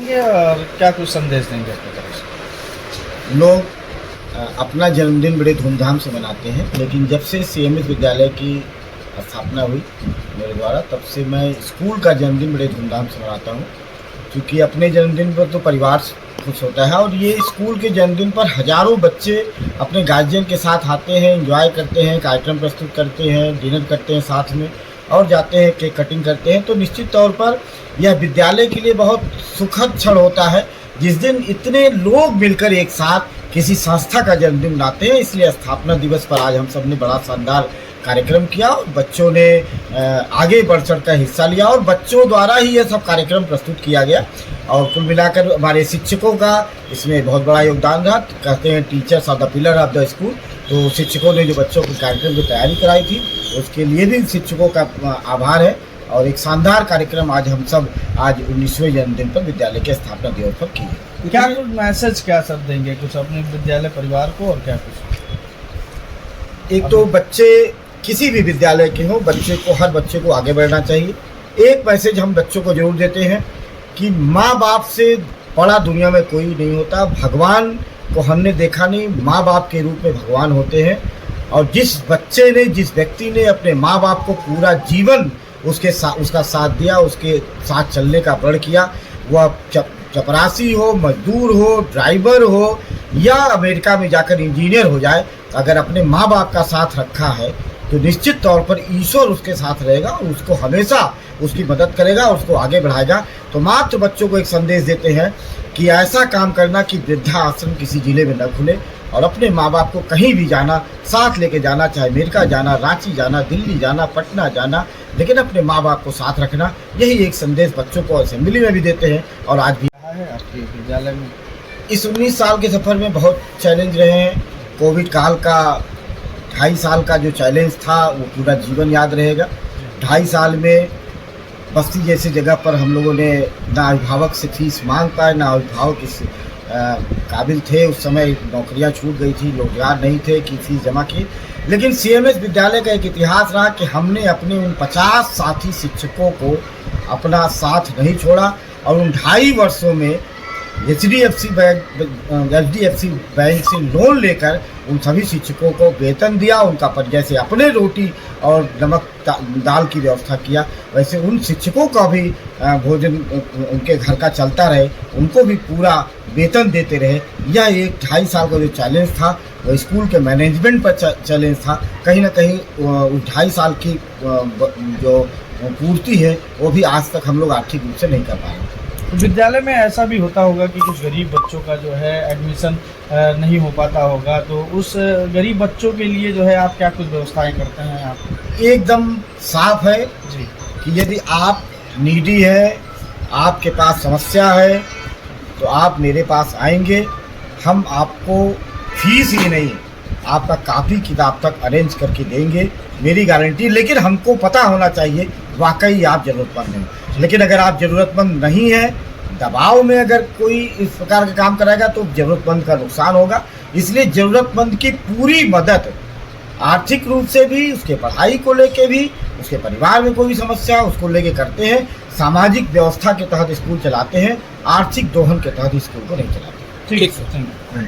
करेंगे और क्या कुछ संदेश देंगे अपनी तरफ से? लोग अपना जन्मदिन बड़े धूमधाम से मनाते हैं, लेकिन जब से सीएमएस विद्यालय की स्थापना हुई मेरे द्वारा, तब से मैं स्कूल का जन्मदिन बड़े धूमधाम से मनाता हूँ। क्योंकि अपने जन्मदिन पर तो परिवार खुश होता है, और ये स्कूल के जन्मदिन पर हज़ारों बच्चे अपने गार्जियन के साथ आते हैं, एंजॉय करते हैं, कार्यक्रम प्रस्तुत करते हैं, डिनर करते हैं साथ में, और जाते हैं केक कटिंग करते हैं। तो निश्चित तौर पर यह विद्यालय के लिए बहुत सुखद क्षण होता है जिस दिन इतने लोग मिलकर एक साथ किसी संस्था का जन्मदिन मनाते हैं। इसलिए स्थापना दिवस पर आज हम सब ने बड़ा शानदार कार्यक्रम किया और बच्चों ने आगे बढ़ चढ़ कर हिस्सा लिया, और बच्चों द्वारा ही यह सब कार्यक्रम प्रस्तुत किया गया। और कुल मिलाकर हमारे शिक्षकों का इसमें बहुत बड़ा योगदान रहा। कहते हैं teachers are the pillar of the school. तो शिक्षकों ने जो बच्चों को कार्यक्रम की तैयारी कराई थी, उसके लिए भी शिक्षकों का आभार है। और एक शानदार कार्यक्रम आज हम सब आज 19वें जन्मदिन पर विद्यालय के स्थापना दिवस पर किए। क्या कुछ मैसेज क्या सब देंगे कुछ अपने विद्यालय परिवार को, और क्या कुछ? एक तो बच्चे किसी भी विद्यालय के हों, हर बच्चे को आगे बढ़ना चाहिए। एक मैसेज हम बच्चों को जरूर देते हैं कि माँ बाप से बड़ा दुनिया में कोई नहीं होता। भगवान को हमने देखा नहीं, माँ बाप के रूप में भगवान होते हैं। और जिस बच्चे ने, जिस व्यक्ति ने अपने माँ बाप को पूरा जीवन उसका साथ दिया, उसके साथ चलने का प्रण किया, वह चपरासी हो, मजदूर हो, ड्राइवर हो, या अमेरिका में जाकर इंजीनियर हो जाए, अगर अपने माँ बाप का साथ रखा है तो निश्चित तौर पर ईश्वर उसके साथ रहेगा और उसको हमेशा उसकी मदद करेगा, उसको आगे बढ़ाएगा। तो मात्र बच्चों को एक संदेश देते हैं कि ऐसा काम करना कि वृद्धा आश्रम किसी जिले में न खुले, और अपने माँ बाप को कहीं भी जाना साथ लेके जाना, चाहे अमेरिका जाना, रांची जाना, दिल्ली जाना, पटना जाना, लेकिन अपने माँ बाप को साथ रखना। यही एक संदेश बच्चों को असेंबली में भी देते हैं और आज भी है आपके विद्यालय में। इस 19 साल के सफ़र में बहुत चैलेंज रहे हैं। कोविड काल का 2.5 साल का जो चैलेंज था वो पूरा जीवन याद रहेगा। 2.5 साल में बस्ती जैसी जगह पर हम लोगों ने ना अभिभावक से फीस मांग पाए, ना अभिभावक इस काबिल थे। उस समय नौकरियां छूट गई थी, रोजगार नहीं थे कि फीस जमा की। लेकिन सीएमएस विद्यालय का एक इतिहास रहा कि हमने अपने उन 50 साथी शिक्षकों को अपना साथ नहीं छोड़ा, और उन 2.5 वर्षों में एचडीएफसी बैंक से लोन लेकर उन सभी शिक्षकों को वेतन दिया, उनका पर जैसे अपने रोटी और नमक दाल की व्यवस्था किया, वैसे उन शिक्षकों का भी भोजन उनके घर का चलता रहे, उनको भी पूरा वेतन देते रहे। यह एक 2.5 साल का जो चैलेंज था वो स्कूल के मैनेजमेंट पर चैलेंज था। कहीं ना कहीं 2.5 साल की जो पूर्ति है वो भी आज तक हम लोग आर्थिक रूप से नहीं कर पाए। विद्यालय में ऐसा भी होता होगा कि कुछ गरीब बच्चों का जो है एडमिशन नहीं हो पाता होगा, तो उस गरीब बच्चों के लिए जो है आप क्या कुछ व्यवस्थाएं करते हैं? आप एकदम साफ है जी कि यदि आप नीडी है, आपके पास समस्या है, तो आप मेरे पास आएंगे, हम आपको फीस ही नहीं, आपका कापी किताब तक अरेंज करके देंगे, मेरी गारंटी। लेकिन हमको पता होना चाहिए वाकई आप ज़रूरतमंद हैं। लेकिन अगर आप ज़रूरतमंद नहीं हैं, दबाव में अगर कोई इस प्रकार का काम कराएगा तो ज़रूरतमंद का नुकसान होगा। इसलिए ज़रूरतमंद की पूरी मदद आर्थिक रूप से भी, उसके पढ़ाई को लेके भी, उसके परिवार में कोई समस्या उसको लेके करते हैं। सामाजिक व्यवस्था के तहत स्कूल चलाते हैं, आर्थिक दोहन के तहत स्कूल को नहीं चलाते। ठीक है।